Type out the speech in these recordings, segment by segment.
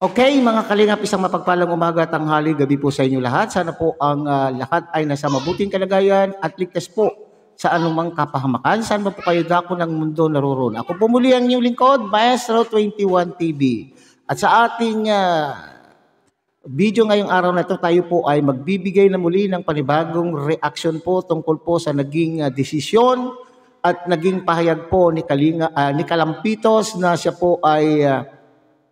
Okay, mga kalingap, isang mapagpalang umaga, tanghali, gabi po sa inyo lahat. Sana po ang lahat ay nasa mabuting kalagayan at ligtas po sa anumang kapahamakan. Saan ba po kayo dako ng mundo naroon? Ako po muli ang inyong lingkod, Maestro 21 TV. At sa ating video ngayong araw na ito, tayo po ay magbibigay na muli ng panibagong reaction po tungkol po sa naging desisyon at naging pahayag po ni Kalampitos na siya po ay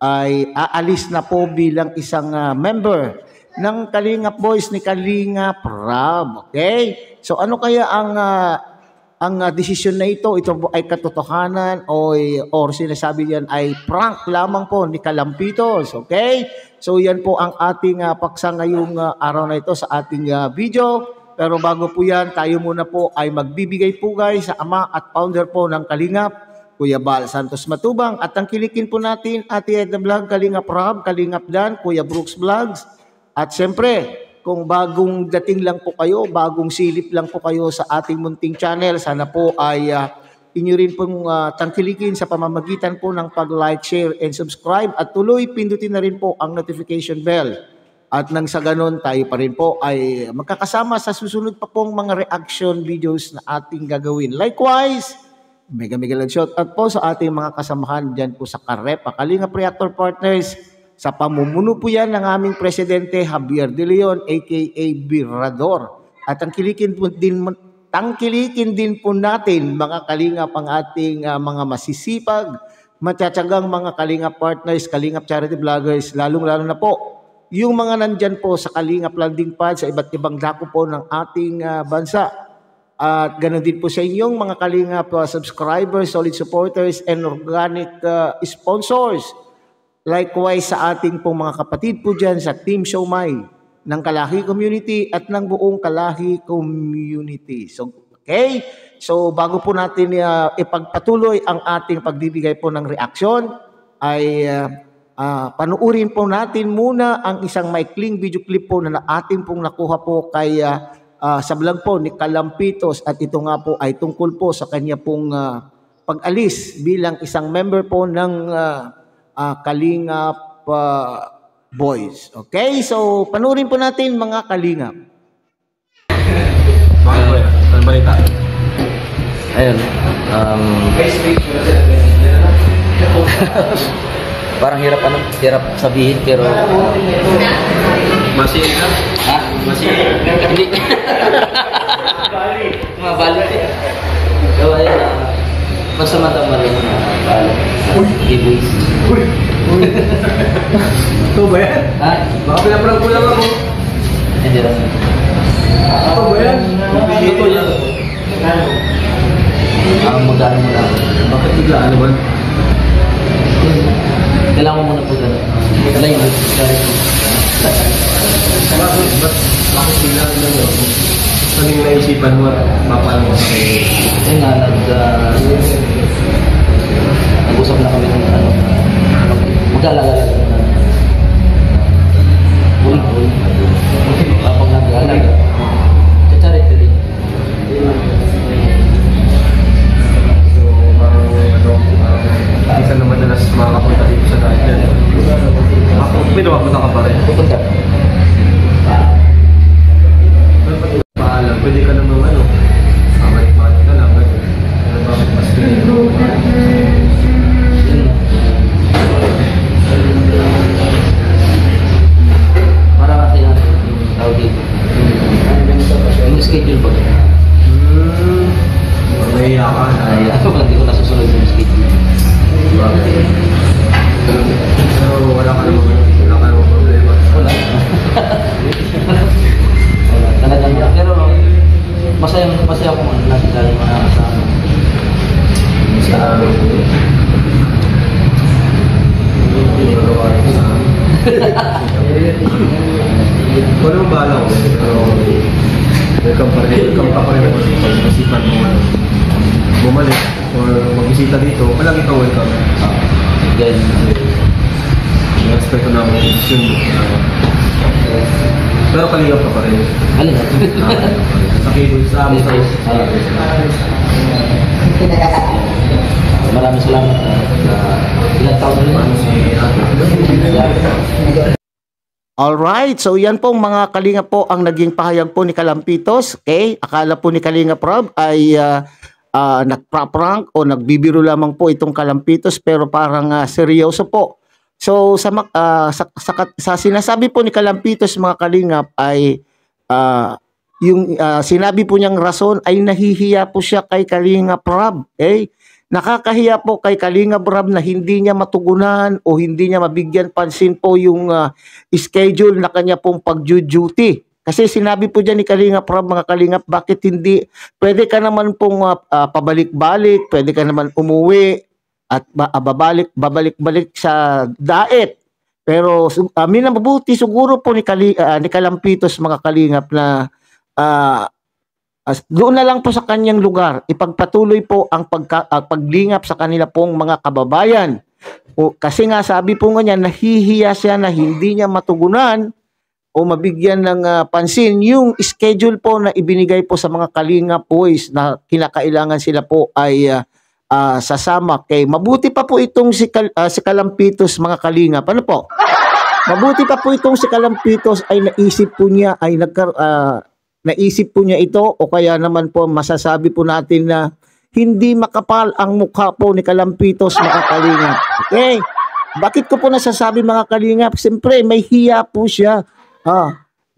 aalis na po bilang isang member ng Kalingap Boys ni Kalingap Rab. Okay? So ano kaya ang desisyon na ito? Ito ay katotohanan or sinasabi niyan ay prank lamang po ni Kalampitos. Okay? So yan po ang ating paksa ngayong araw na ito sa ating video. Pero bago po yan, tayo muna po ay magbibigay pugay sa ama at founder po ng Kalingap, Kuya Bal Santos Matubang, at tangkilikin po natin Ate Edna Vlog, Kalingap Rab, Kalingap Dan, Kuya Brooks Vlogs. At siyempre, kung bagong dating lang po kayo, bagong silip lang po kayo sa ating munting channel, sana po ay inyo rin pong tangkilikin sa pamamagitan po ng pag-like, share, and subscribe. At tuloy, pindutin na rin po ang notification bell. At nang sa ganon, tayo pa rin po ay magkakasama sa susunod pa pong mga reaction videos na ating gagawin. Likewise, mega shout out po sa ating mga kasamahan dyan po sa Karepa, Kalingap Reactor Partners. Sa pamumuno po yan ng aming Presidente Javier De Leon, aka Birador. At tangkilikin din po natin mga Kalingap ang ating mga masisipag, matsatsagang mga Kalingap Partners, Kalingap Charity Vloggers, lalong-lalo na po yung mga nandyan po sa Kalingap Landing Pad sa iba't ibang dako po ng ating bansa. At ganoon din po sa inyong mga Kalingap subscribers, solid supporters, and organic sponsors. Likewise sa ating pong mga kapatid po dyan sa Team Siomai ng Kalahi Community at ng buong Kalahi Community. So, okay? So, bago po natin ipagpatuloy ang ating pagbibigay po ng reaksyon, ay panuurin po natin muna ang isang maikling video clip po na ating pong nakuha po kay sa vlog po ni Kalampitos, at ito nga po ay tungkol po sa kanya pong pag-alis bilang isang member po ng Kalingap Boys. Okay? So, panurin po natin mga Kalingap. Ano balita? Ayun. Parang hirap sabihin pero Masih ka? ha? Masih? Hindi. Mabalit eh. So ayun, magsamantama rin balik. Boys. Ito ba yan? Ha? Baka pinaparang ko lang ako. Hindi lang. Ito ba yan? Ito yan. Magdaan mo lang. Bakit biglaan naman? Kailangan mo muna po gano'n. Kailangan mo. Bakit biglaan naman? Saan yung naisipan mo? Papalang mo sa kayo? Ayun nga, nag-usap na kami ng mag-alala lang na. Kapag nag-alala, chacharit ka din. So, parang isa na madalas makakapunta dito sa dahil dyan. May napapunta ka pa rin. Pupunta. Paalam, pwede ka naman balik-balik ka lang. Ano bakit mas pinito? Para kasi yung tawag dito. Yung schedule ba? Mahiya ka na. Ay, ako ba hindi ko nasusunod yung schedule? Pero wala ka namang problema. Wala. Talagang pero masaya ako lagi mga kasama. Wala mong bahala ko. Welcome pa rin pag-isipan mo bumalik or mag-bisita dito. Walang ikaw welcome. Then, I-expect ko na akong decision mo. Pero kalingap ka pa rin. alin na? Sa cable, sa amin. Maraming salamat. Ilang taon na rin. Alright, so yan pong mga Kalinga po ang naging pahayag po ni Kalampitos. Okay, akala po ni Kalinga Prab ay nagpra-prank o nagbibiro lamang po itong Kalampitos, pero parang seryoso po. So sa sinasabi po ni Kalampitos mga Kalingap ay yung sinabi po niyang rason ay nahihiya po siya kay Kalinga Prab. Okay? Nakakahiya po kay Kalinga Prab na hindi niya matugunan o hindi niya mabigyan pansin po yung schedule na kanya pong pag-duty. Kasi sinabi po dyan ni Kalinga Prab, mga Kalingap, bakit hindi, pwede ka naman pong pabalik-balik, pwede ka naman umuwi at babalik-balik sa daet. Pero minabuti siguro po ni Kalampitos, mga Kalingap, na doon na lang po sa kanyang lugar, ipagpatuloy po ang paglingap sa kanila pong mga kababayan. Kasi nga sabi po nga niya, nahihiya siya na hindi niya matugunan o mabigyan ng pansin yung schedule po na ibinigay po sa mga Kalinga boys na kinakailangan sila po ay sasama. Kay mabuti pa po itong si Kalampitos, mga Kalinga. Ano po? Mabuti pa po itong si Kalampitos ay naisip po niya naisip po niya ito, o kaya naman po masasabi po natin na hindi makapal ang mukha po ni Kalampitos, mga Kalingap. Okay? Bakit ko po nasasabi, mga Kalingap? Siyempre, may hiya po siya.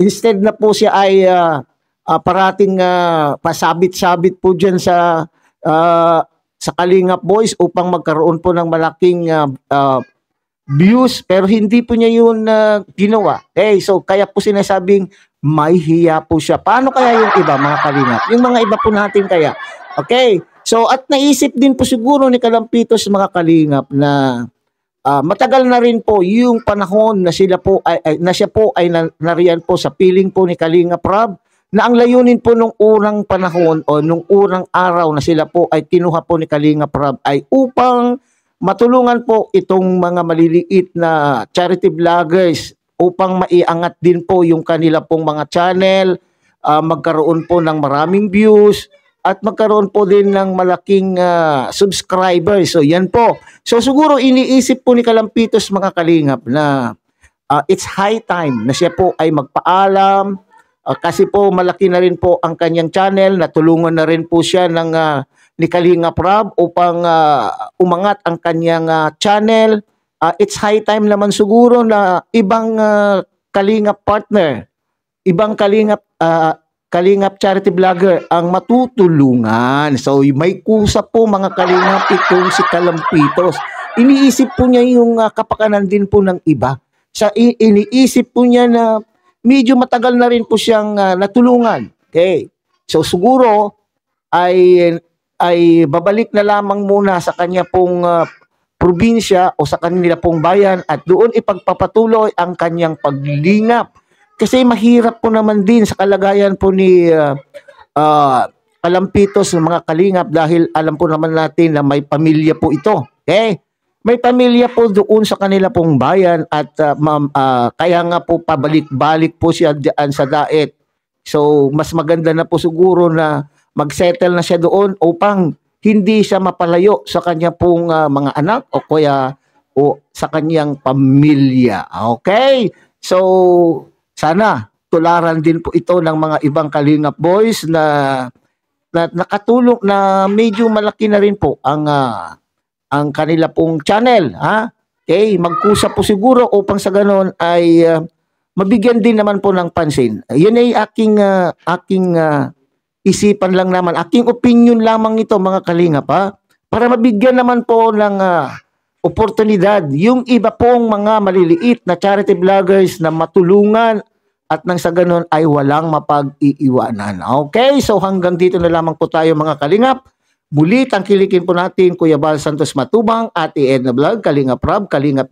Instead na po siya ay parating pasabit-sabit po dyan sa Kalingap Boys upang magkaroon po ng malaking views, pero hindi po niya yun ginawa. Okay? So, kaya po sinasabing may hiya po siya. Paano kaya yung iba, mga Kalingap? Yung mga iba po natin kaya. Okay? So, at naisip din po siguro ni Kalampitos, mga Kalingap, na matagal na rin po yung panahon na siya po ay nariyan po sa piling po ni Kalinga Prab, na ang layunin po nung unang panahon o nung unang araw na sila po ay kinuha po ni Kalinga Prab ay upang matulungan po itong mga maliliit na charity vloggers upang maiangat din po yung kanila pong mga channel, magkaroon po ng maraming views, at magkaroon po din ng malaking subscribers. So yan po. So siguro iniisip po ni Kalampitos, mga Kalingap, na it's high time na siya po ay magpaalam, kasi po malaki na rin po ang kanyang channel, natulungan na rin po siya ni Kalinga Prab upang umangat ang kanyang channel. It's high time naman siguro na ibang Kalingap partner, ibang Kalingap charity vlogger ang matutulungan. So may kusa po, mga Kalingap, itong si Kalampitos. Iniisip po niya yung kapakanan din po ng iba. Iniisip po niya na medyo matagal na rin po siyang natulungan. Okay. So siguro ay babalik na lamang muna sa kanya pong probinsya o sa kanila pong bayan at doon ipagpapatuloy ang kanyang paglingap. Kasi mahirap po naman din sa kalagayan po ni Kalampitos, mga Kalingap, dahil alam po naman natin na may pamilya po ito. Okay? May pamilya po doon sa kanila pong bayan at kaya nga po pabalik-balik po siya diyan sa daet. So mas maganda na po siguro na mag-settle na siya doon upang hindi siya mapalayo sa kanya pong mga anak o kaya sa kanyang pamilya. Okay? So, sana tularan din po ito ng mga ibang Kalingap boys na nakatulong, na medyo malaki na rin po ang kanila pong channel. Okay? Magkusa po siguro upang sa ganon ay mabigyan din naman po ng pansin. Yun ay aking isipan lang naman, aking opinion lamang ito, mga Kalingap, para mabigyan naman po ng oportunidad yung iba pong mga maliliit na charity vloggers na matulungan at nang sa ganun ay walang mapag-iiwanan. Okay, so hanggang dito na lamang po tayo, mga Kalingap. Muli tangkilikin po natin Kuya Bal Santos Matubang, Ate Edna Vlog, Kalinga Prab, Kalinga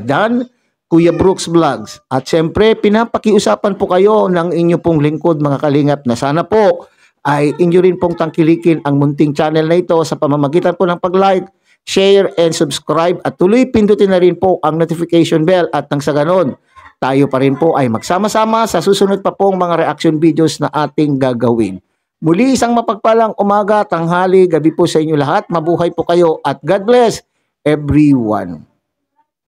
Dan, Kuya Brooks Vlogs. At syempre, pinapakiusapan po kayo ng inyo pong lingkod, mga Kalingap, na sana po ay inyo rin pong tangkilikin ang munting channel na ito sa pamamagitan po ng pag-like, share, and subscribe, at tuloy pindutin na rin po ang notification bell, at nang sa ganon, tayo pa rin po ay magsama-sama sa susunod pa pong mga reaction videos na ating gagawin. Muli isang mapagpalang umaga, tanghali, gabi po sa inyo lahat. Mabuhay po kayo at God bless everyone.